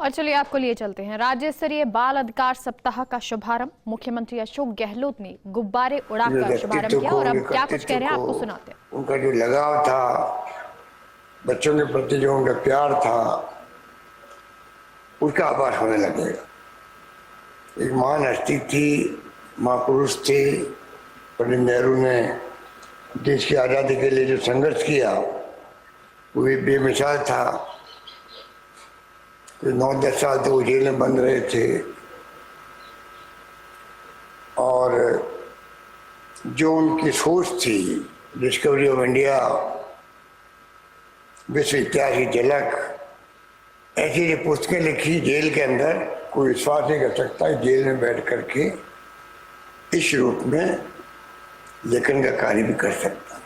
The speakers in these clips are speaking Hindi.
और चलिए आपको लिए चलते हैं। राज्य स्तरीय बाल अधिकार सप्ताह का शुभारंभ मुख्यमंत्री अशोक गहलोत ने गुब्बारे उड़ाकर शुभारंभ किया और अब क्या कुछ कह रहे हैं आपको सुनाते हैं। उनका जो लगाव था, बच्चों के प्रति जो उनका प्यार था, उसका आभास होने लगेगा। एक महान हस्ती थी, महापुरुष थे। पंडित नेहरू ने देश की आज़ादी के लिए जो संघर्ष किया वो भी बेमिसाल था। 9-10 साल तो वो जेल में बंद रहे थे और जो उनकी सोच थी, डिस्कवरी ऑफ इंडिया, विश्व इतिहास की झलक, ऐसी जो पुस्तकें लिखी जेल के अंदर, कोई विश्वास नहीं कर सकता है जेल में बैठ करके इस रूप में लेखन का कार्य भी कर सकता।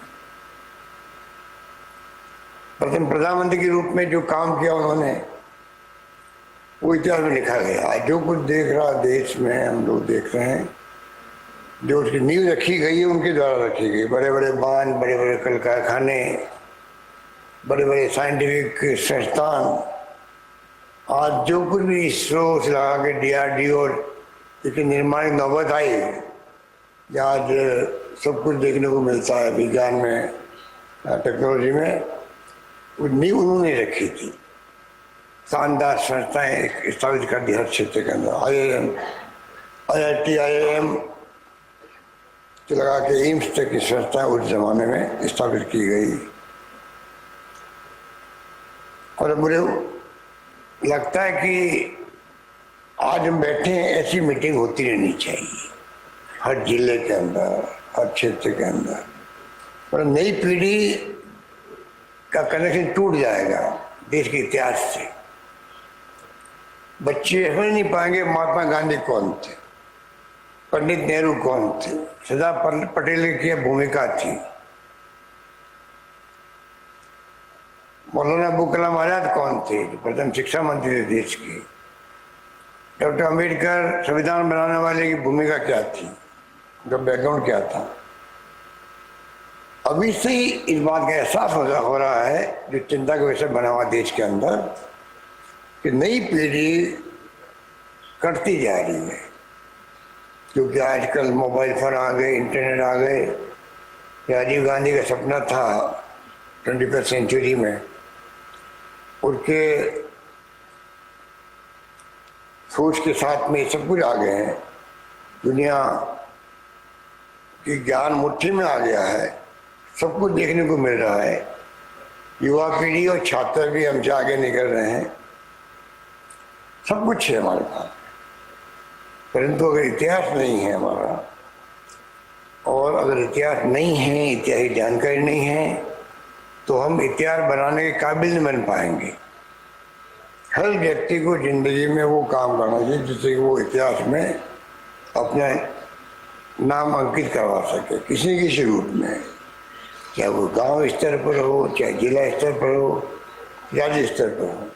प्रथम प्रधानमंत्री के रूप में जो काम किया उन्होंने, वो इतिहास में लिखा गया। जो कुछ देख रहा देश में हम लोग देख रहे हैं, जो उसकी नींव रखी गई है उनके द्वारा रखी गई। बड़े बड़े बांध, बड़े बड़े कल कारखाने, बड़े बड़े साइंटिफिक संस्थान, आज जो कुछ भी इसरो से लगा के DRDO इसके निर्माण की नौबत आई, आज सब कुछ देखने को मिलता है विज्ञान में, टेक्नोलॉजी में, वो नींव उन्होंने रखी थी। शानदार संस्थाएं स्थापित कर दी हर क्षेत्र के अंदर। IIM, IIT, IIM से लगा के एम्स तक की संस्थाएं उस जमाने में स्थापित की गई। और मुझे लगता है कि आज हम बैठे हैं, ऐसी मीटिंग होती रहनी चाहिए हर जिले के अंदर, हर क्षेत्र के अंदर। और नई पीढ़ी का कनेक्शन टूट जाएगा देश के इतिहास से। बच्चे समझ नहीं पाएंगे महात्मा गांधी कौन थे, पंडित नेहरू कौन थे, सरदार पटेल की भूमिका थी, मौलाना अबुल कलाम आजाद कौन थे, जो प्रथम शिक्षा मंत्री थे देश के, डॉक्टर अम्बेडकर संविधान बनाने वाले की भूमिका क्या थी, उनका बैकग्राउंड क्या था। अभी से ही इस बात का एहसास हो रहा है, जो चिंता का विषय बना हुआ देश के अंदर, कि नई पीढ़ी कटती जा रही है। क्योंकि आजकल मोबाइल फोन आ गए, इंटरनेट आ गए। राजीव गांधी का सपना था 21वीं सेंचुरी में, उनके सोच के साथ में सब कुछ आ गए हैं। दुनिया की ज्ञान मुट्ठी में आ गया है, सब कुछ देखने को मिल रहा है। युवा पीढ़ी और छात्र भी हमसे आगे निकल रहे हैं, सब कुछ है हमारे पास। परंतु अगर इतिहास नहीं है हमारा, और अगर इतिहास नहीं है, इतिहास जानकारी नहीं है, तो हम इतिहास बनाने के काबिल नहीं बन पाएंगे। हर व्यक्ति को जिंदगी में वो काम करना चाहिए जिससे कि वो इतिहास में अपना नाम अंकित करवा सके, किसी किसी रूप में, चाहे वो गांव स्तर पर हो, चाहे जिला स्तर पर हो, राज्य स्तर पर हो।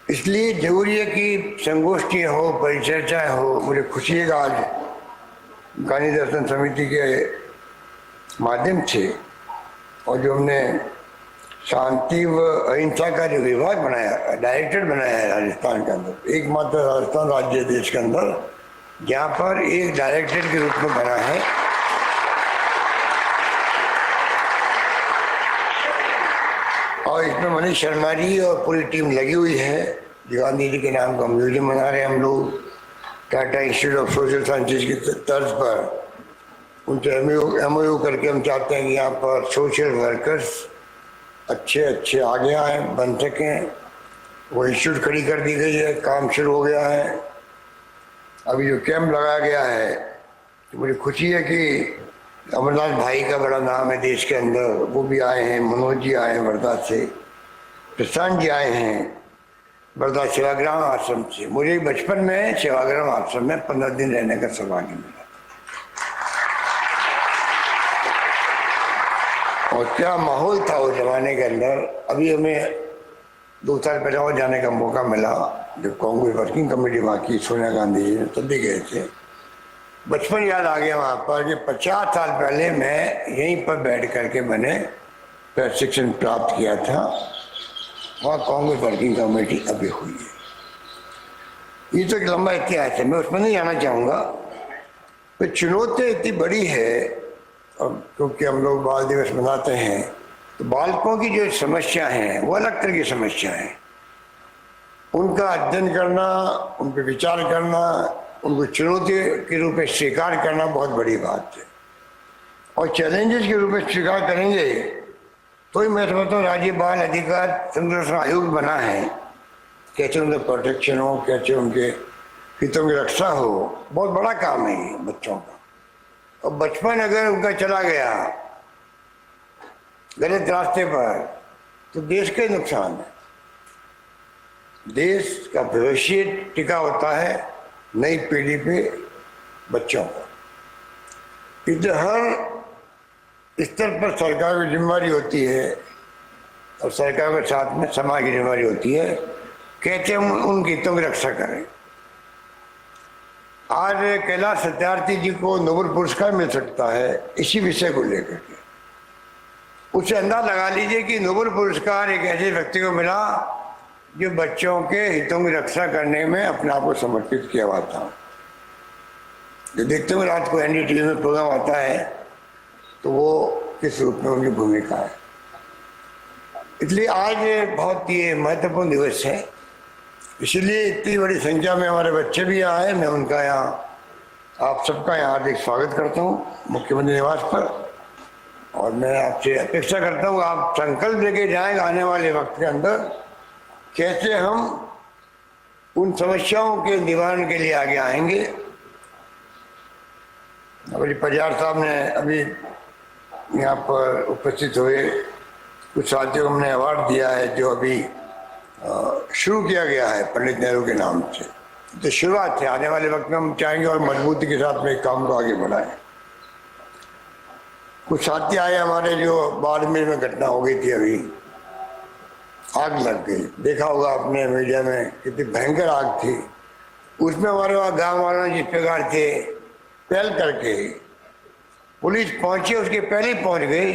इसलिए जरूरी है कि संगोष्ठियाँ हो, परिचर्चाएँ हो। मुझे खुशी है कि आज गांधी दर्शन समिति के माध्यम से और जो हमने शांति व अहिंसा का जो विभाग बनाया, डायरेक्टर बनाया है राजस्थान के अंदर, एकमात्र राजस्थान राज्य देश के अंदर जहाँ पर एक डायरेक्टर के रूप में बना है। और इसमें मनीष शर्मा जी और पूरी टीम लगी हुई है। गांधी जी के नाम का म्यूजियम बना रहे हैं हम लोग, Tata institute of social sciences की तर्ज पर। उनसे MOU करके हम चाहते हैं कि यहाँ पर सोशल वर्कर्स अच्छे आगे आए, बन सकें। वो इंस्टीट्यूट खड़ी कर दी गई है, काम शुरू हो गया है। अभी जो कैंप लगाया गया है, तो मुझे खुशी है कि अमरनाथ भाई का बड़ा नाम है देश के अंदर, वो भी आए हैं। मनोज जी आए हैं वर्धा से, प्रशांत जी आए हैं वर्धा सेवाग्राम आश्रम से। मुझे बचपन में सेवाग्राम आश्रम में 15 दिन रहने का सौभाग्य मिला। और क्या माहौल था उस जमाने के अंदर। अभी हमें 2 साल पहले और जाने का मौका मिला, जब कांग्रेस वर्किंग कमेटी वहाँ की सोनिया गांधी जी तब भी गए थे। बचपन याद आ गया वहाँ पर कि 50 साल पहले मैं यहीं पर बैठ करके मैंने प्रशिक्षण प्राप्त किया था। वहाँ कांग्रेस वर्किंग कमेटी अभी हुई है। ये तो एक लंबा इतिहास है, मैं उसमें नहीं आना चाहूँगा। तो चुनौती इतनी बड़ी है, और क्योंकि हम लोग बाल दिवस मनाते हैं, तो बालकों की जो समस्या है वो अलग तरह की समस्या है। उनका अध्ययन करना, उन पर विचार करना, उनको चुनौती के रूप में स्वीकार करना बहुत बड़ी बात है। और चैलेंजेस के रूप में स्वीकार करेंगे तो ही मैं समझता हूँ राज्य बाल अधिकार संरक्षण आयोग बना है, कैसे उनका प्रोटेक्शन हो, कैसे उनके हितों की रक्षा हो, बहुत बड़ा काम है ये बच्चों का। और बचपन अगर उनका चला गया गलत रास्ते पर तो देश का नुकसान है। देश का भविष्य टिका होता है नई पीढ़ी पे, बच्चों का। इसलिए हर स्तर पर सरकार की जिम्मेदारी होती है, और सरकार के साथ में समाज की जिम्मेदारी होती है, कैसे हम उन हितों की रक्षा करें। आज कैलाश सत्यार्थी जी को नोबेल पुरस्कार मिल सकता है इसी विषय को लेकर के। उससे अंदाज लगा लीजिए कि नोबेल पुरस्कार एक ऐसे व्यक्ति को मिला जो बच्चों के हितों की रक्षा करने में अपने आप को समर्पित किया हुआ था। जो देखते हुए रात को एनडीटीवी में प्रोग्राम आता है तो वो किस रूप में उनकी भूमिका है। इसलिए आज बहुत ये महत्वपूर्ण दिवस है, इसलिए इतनी बड़ी संख्या में हमारे बच्चे भी यहाँ आए। मैं उनका यहाँ, आप सबका यहाँ हार्दिक स्वागत करता हूँ मुख्यमंत्री निवास पर। और मैं आपसे अपेक्षा करता हूँ आप संकल्प लेके जाएंगे आने वाले वक्त के अंदर कैसे हम उन समस्याओं के निवारण के लिए आगे आएंगे। अभी पजार साहब ने अभी यहाँ पर उपस्थित हुए कुछ साथियों को हमने अवार्ड दिया है जो अभी शुरू किया गया है पंडित नेहरू के नाम से। तो शुरुआत है, आने वाले वक्त में हम चाहेंगे और मजबूती के साथ में काम को आगे बढ़ाएं। कुछ साथी आए हमारे, जो बाड़मेर में घटना हो गई थी, अभी आग लग गई, देखा होगा आपने मीडिया में कितनी भयंकर आग थी। उसमें हमारे वहाँ गाँव वालों ने जिस प्रकार से पहल करके पुलिस पहुंची, उसके पहले ही पहुंच गई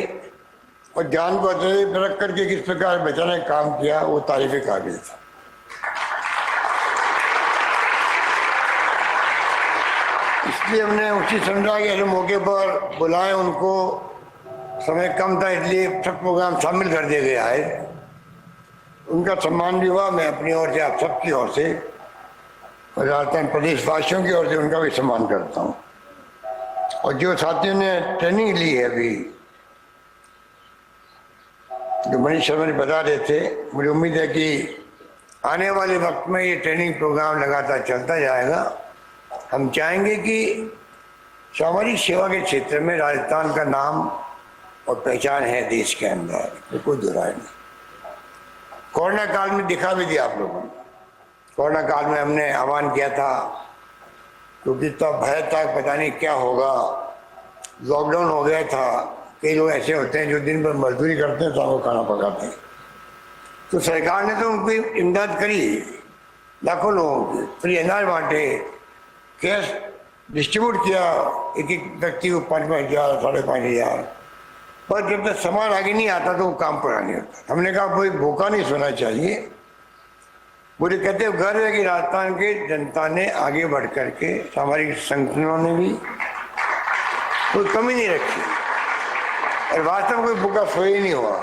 और जान को रख करके किस प्रकार बचाने का काम किया, वो तारीफ काबिल था। इसलिए हमने उसी संध्या के मौके पर बुलाए उनको। समय कम था इसलिए सब प्रोग्राम शामिल कर दिया गया है। उनका सम्मान भी हुआ। मैं अपनी ओर से, आप सबकी ओर से, राजस्थान प्रदेश वासियों की ओर से उनका भी सम्मान करता हूँ। और जो साथियों ने ट्रेनिंग ली है अभी, जो मनीष शर्मा ने बता रहे थे, मुझे उम्मीद है कि आने वाले वक्त में ये ट्रेनिंग प्रोग्राम लगातार चलता जाएगा। हम चाहेंगे कि सामाजिक सेवा के क्षेत्र में राजस्थान का नाम और पहचान है देश के अंदर, कोई दुराय नहीं। कोरोना काल में दिखा भी दिया आप लोगों ने। कोरोना काल में हमने आह्वान किया था क्योंकि इतना भय था, पता नहीं क्या होगा, लॉकडाउन हो गया था। कई लोग ऐसे होते हैं जो दिन भर मजदूरी करते हैं, शाम को खाना पकाते हैं। तो सरकार ने तो उनकी इमदाद करी, लाखों लोगों की फ्री अनाज बांटे, कैश डिस्ट्रीब्यूट किया, एक एक व्यक्ति को 5,000 5,500। पर जब तक सामान आगे नहीं आता तो वो काम पूरा नहीं होता। हमने कहा कोई भूखा नहीं सोना चाहिए। मुझे कहते हैं गर्व है कि राजस्थान के जनता ने आगे बढ़ करके, सामाजिक संगठनों ने भी कोई कमी नहीं रखी और वास्तव में कोई भूखा सोया ही नहीं हुआ,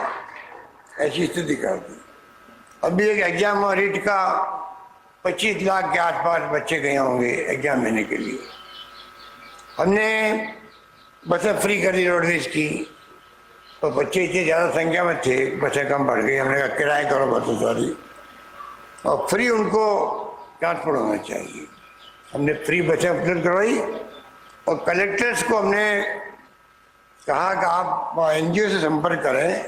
ऐसी स्थिति कर दी। अभी एक एग्जाम रीट का 25 लाख के आसपास बच्चे गए होंगे एग्जाम देने के लिए। हमने बसें फ्री कर दी रोडवेज की, तो बच्चे इतनी ज़्यादा संख्या में थे, बसें कम बढ़ गई। हमने कहा किराए करो बसें सारी और फ्री उनको ट्रांसपोर्ट होना चाहिए। हमने फ्री बसें उपलब्ध करवाई और कलेक्टर्स को हमने कहा कि आप एनजीओ से संपर्क करें,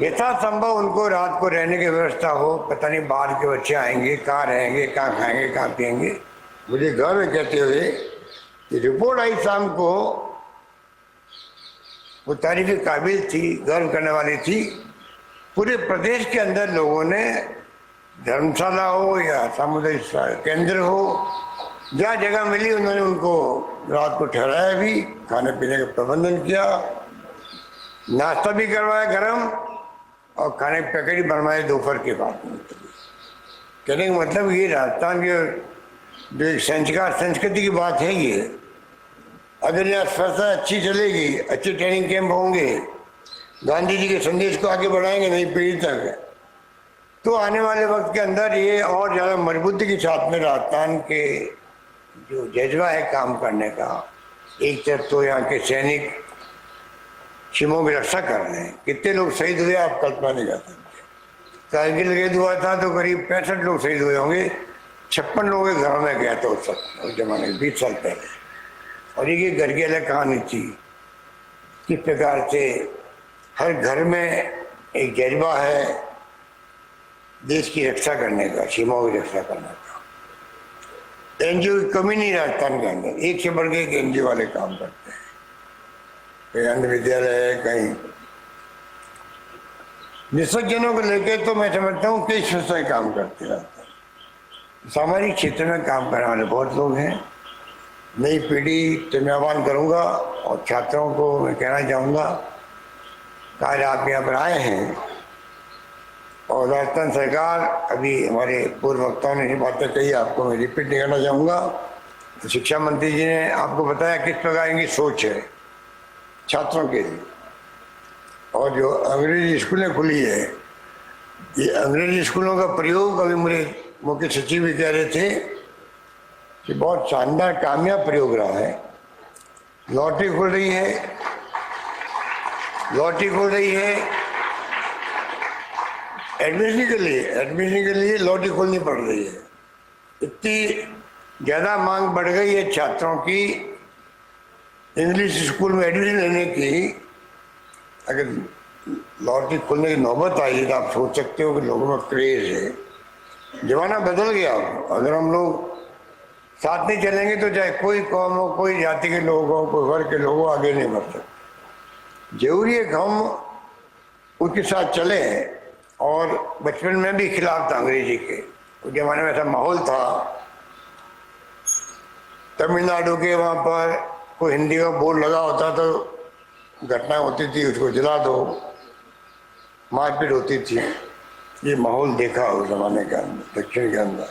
यथासंभव उनको रात को रहने की व्यवस्था हो। पता नहीं बाहर के बच्चे आएंगे, कहाँ रहेंगे, कहाँ खाएंगे, कहाँ पिएंगे। मुझे गर्व कहते हुए कि रिपोर्ट आई शाम को, वो तारीफ काबिल थी, गर्व करने वाली थी। पूरे प्रदेश के अंदर लोगों ने, धर्मशाला हो या सामुदायिक केंद्र हो, जहाँ जगह मिली उन्होंने उनको रात को ठहराया भी, खाने पीने का प्रबंधन किया, नाश्ता भी करवाया गरम और खाने की पैकेट बनवाए दोपहर के बाद में। कहने का मतलब ये राजस्थान के जो एक संस्कार संस्कृति की बात है ये। अगर यहाँ व्यवस्था अच्छी चलेगी, अच्छे ट्रेनिंग कैंप होंगे, गांधी जी के संदेश को आगे बढ़ाएंगे नई पीढ़ी तक, तो आने वाले वक्त के अंदर ये और ज़्यादा मजबूती के साथ में राजस्थान के जो जज्बा है काम करने का, एक तरफ तो यहाँ के सैनिक सीमाओं की रक्षा कर रहे हैं, कितने लोग शहीद हुए आप कल्पना नहीं कर सकते। कारगिल युद्ध हुआ था तो करीब 65 लोग शहीद हुए होंगे, 56 लोगों के घरों में गया था उस जमाने में 20 साल पहले। और ये घर की अलग कहानी थी, किस प्रकार से हर घर में एक जज्बा है देश की रक्षा करने का, सीमाओं की रक्षा करने का। एनजीओ की कमी नहीं राजस्थान के अंदर, एक से बढ़ के एक एनजीओ वाले काम करते हैं, कहीं अन्य विद्यालय है, कहीं निःशक्तजनों को लेकर तो मैं समझता हूँ कई संस्थाएं काम करते रहते हैं। सामाजिक क्षेत्र में काम करने वाले बहुत लोग हैं। नई पीढ़ी तो मैं आह्वान करूँगा और छात्रों को मैं कहना चाहूँगा कि आज आप यहाँ पर आए हैं और राजस्थान सरकार, अभी हमारे पूर्व वक्ताओं ने ये बातें कही, आपको मैं रिपीट नहीं करना चाहूँगा। तो शिक्षा मंत्री जी ने आपको बताया किस प्रकार इनकी सोच है छात्रों के लिए। और जो अंग्रेजी स्कूलें खुली है, ये अंग्रेजी स्कूलों का प्रयोग, अभी मुझे मुख्य सचिव भी कह रहे थे कि बहुत शानदार कामयाब प्रयोग रहा है। लॉटरी खुल रही है, लॉटरी खुल रही है एडमिशन के लिए लॉटरी खोलनी पड़ रही है। इतनी ज़्यादा मांग बढ़ गई है छात्रों की इंग्लिश स्कूल में एडमिशन लेने की। अगर लॉटरी खोलने की नौबत आई तो आप सोच सकते हो कि लोगों में क्रेज है। जमाना बदल गया। अगर हम लोग साथ नहीं चलेंगे तो चाहे कोई कौम हो, कोई जाति के लोग हो, कोई वर्ग के लोग हो, आगे नहीं बढ़ सकते। जरूरी है कि हम उसके साथ चले। और बचपन में भी खिलाफ था अंग्रेजी के, उस जमाने में ऐसा माहौल था। तमिलनाडु के वहाँ पर कोई हिंदी का बोर्ड लगा होता तो घटना होती थी, उसको जला दो, मारपीट होती थी। ये माहौल देखा उस जमाने के अंदर, दक्षिण के अंदर।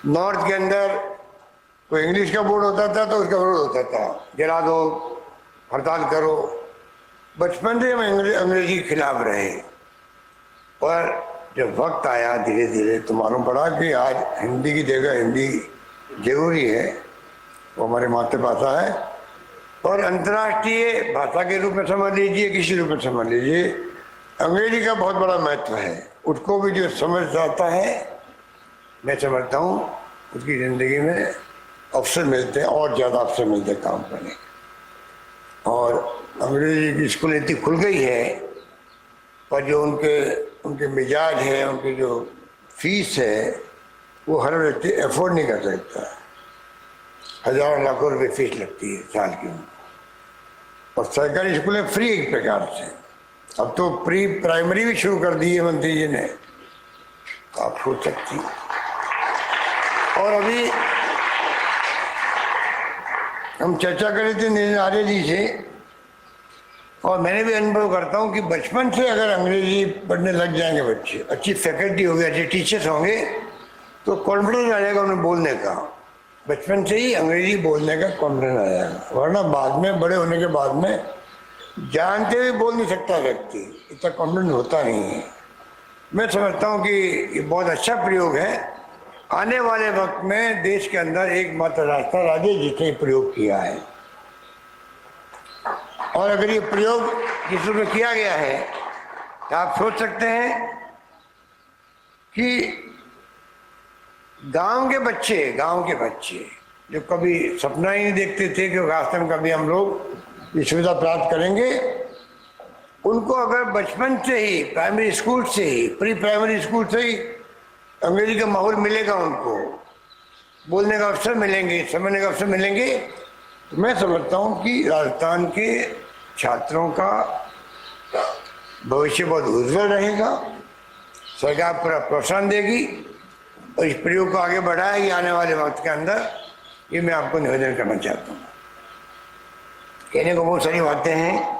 नॉर्थ के अंदर कोई इंग्लिश का बोर्ड होता था तो उसका विरोध होता था, जला दो, हड़ताल करो। बचपन से हम अंग्रेजी के खिलाफ रहे, पर जब वक्त आया धीरे धीरे तो मालूम पड़ा कि आज हिंदी की जगह हिंदी जरूरी है, वो हमारी मातृभाषा है। और अंतर्राष्ट्रीय भाषा के रूप में समझ लीजिए, किसी रूप में समझ लीजिए, अंग्रेजी का बहुत बड़ा महत्व है। उसको भी जो समझ आता है, मैं समझता हूँ उसकी ज़िंदगी में अवसर मिलते हैं, और ज़्यादा अवसर मिलते हैं काम करने। और अंग्रेजी की स्कूल इतनी खुल गई है, पर जो उनके मिजाज है, उनकी जो फीस है, वो हर व्यक्ति अफोर्ड नहीं कर सकता। हजारों लाखों रुपये फीस लगती है साल की। और सरकारी स्कूलें फ्री एक प्रकार से। अब तो प्री प्राइमरी भी शुरू कर दी है मंत्री जी ने, आप सोच सकती। और अभी हम चर्चा कर रहे थे नितिन आर्य जी से, और मैंने भी अनुभव करता हूँ कि बचपन से अगर अंग्रेजी पढ़ने लग जाएंगे बच्चे, अच्छी फैकल्टी होगी, अच्छे टीचर्स होंगे, तो कॉन्फिडेंस आ जाएगा उन्हें बोलने का। बचपन से ही अंग्रेजी बोलने का कॉन्फिडेंस आ जाएगा। वरना बाद में, बड़े होने के बाद में जानते हुए बोल नहीं सकता व्यक्ति, इतना कॉन्फिडेंस होता नहीं है। मैं समझता हूँ कि ये बहुत अच्छा प्रयोग है। आने वाले वक्त में देश के अंदर एकमात्र राजस्थान राज्य जिसने प्रयोग किया है। और अगर ये प्रयोग जिस रूप में किया गया है तो आप सोच सकते हैं कि गांव के बच्चे जो कभी सपना ही नहीं देखते थे कि रास्ते में कभी हम लोग ये सुविधा प्राप्त करेंगे, उनको अगर बचपन से ही, प्राइमरी स्कूल से ही, प्री प्राइमरी स्कूल से ही अंग्रेजी का माहौल मिलेगा, उनको बोलने का अवसर मिलेंगे, समझने का अवसर मिलेंगे, तो मैं समझता हूँ कि राजस्थान के छात्रों का भविष्य बहुत उज्जवल रहेगा। सरकार पूरा प्रोत्साहन देगी और इस प्रयोग को आगे बढ़ाएगी आने वाले वक्त के अंदर। ये मैं आपको निवेदन करना चाहता हूँ। कहने को बहुत सारी बातें हैं।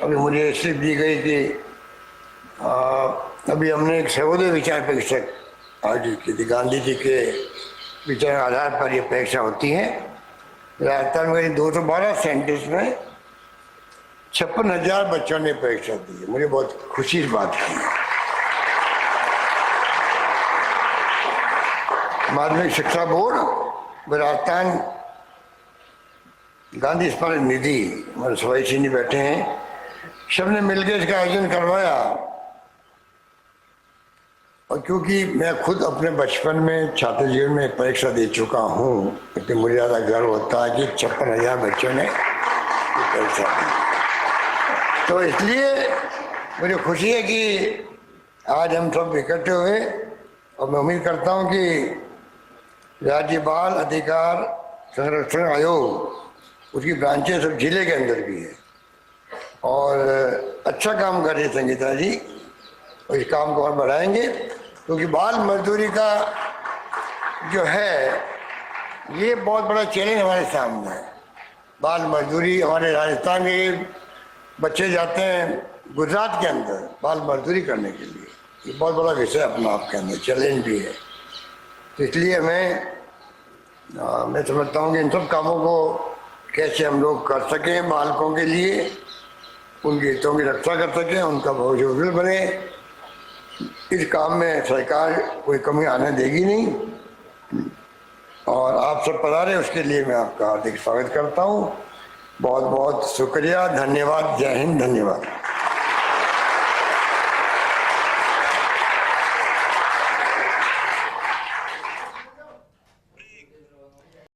अभी मुझे स्लिप दी गई कि अभी हमने एक सर्वोदय विचार परीक्षा आयोजित की थी। गांधी जी के विचार आधार पर ये परीक्षा होती है। राजस्थान में 212 सेंटर्स में 56,000 बच्चों ने परीक्षा दी है। मुझे बहुत खुशी इस बात की। माध्यमिक शिक्षा बोर्ड, राजस्थान गांधी स्मारक निधि, हमारे सवाई सिंह बैठे हैं, सबने मिलकर इसका आयोजन करवाया। और क्योंकि मैं खुद अपने बचपन में छात्र जीवन में परीक्षा दे चुका हूँ, तो मुझे ज़्यादा गर्व होता है कि 56,000 बच्चों ने परीक्षा दी। तो इसलिए मुझे खुशी है कि आज हम सब इकट्ठे हुए, और मैं उम्मीद करता हूँ कि राज्य बाल अधिकार संरक्षण आयोग, उसकी ब्रांचें सब जिले के अंदर भी है, और अच्छा काम कर रही है संगीता जी, और इस काम को और बढ़ाएंगे। क्योंकि बाल मजदूरी का जो है ये बहुत बड़ा चैलेंज हमारे सामने है। बाल मजदूरी, हमारे राजस्थान के बच्चे जाते हैं गुजरात के अंदर बाल मजदूरी करने के लिए, ये बहुत बड़ा विषय अपना आप के अंदर चैलेंज भी है। तो इसलिए मैं समझता हूँ कि इन सब कामों को कैसे हम लोग कर सकें, बालकों के लिए उनके हितों की रक्षा कर सकें, उनका भविष्य उज्जवल बने, इस काम में सरकार कोई कमी आने देगी नहीं। और आप सब पधारे, उसके लिए मैं आपका हार्दिक स्वागत करता हूँ। बहुत बहुत शुक्रिया, धन्यवाद, जय हिंद, धन्यवाद।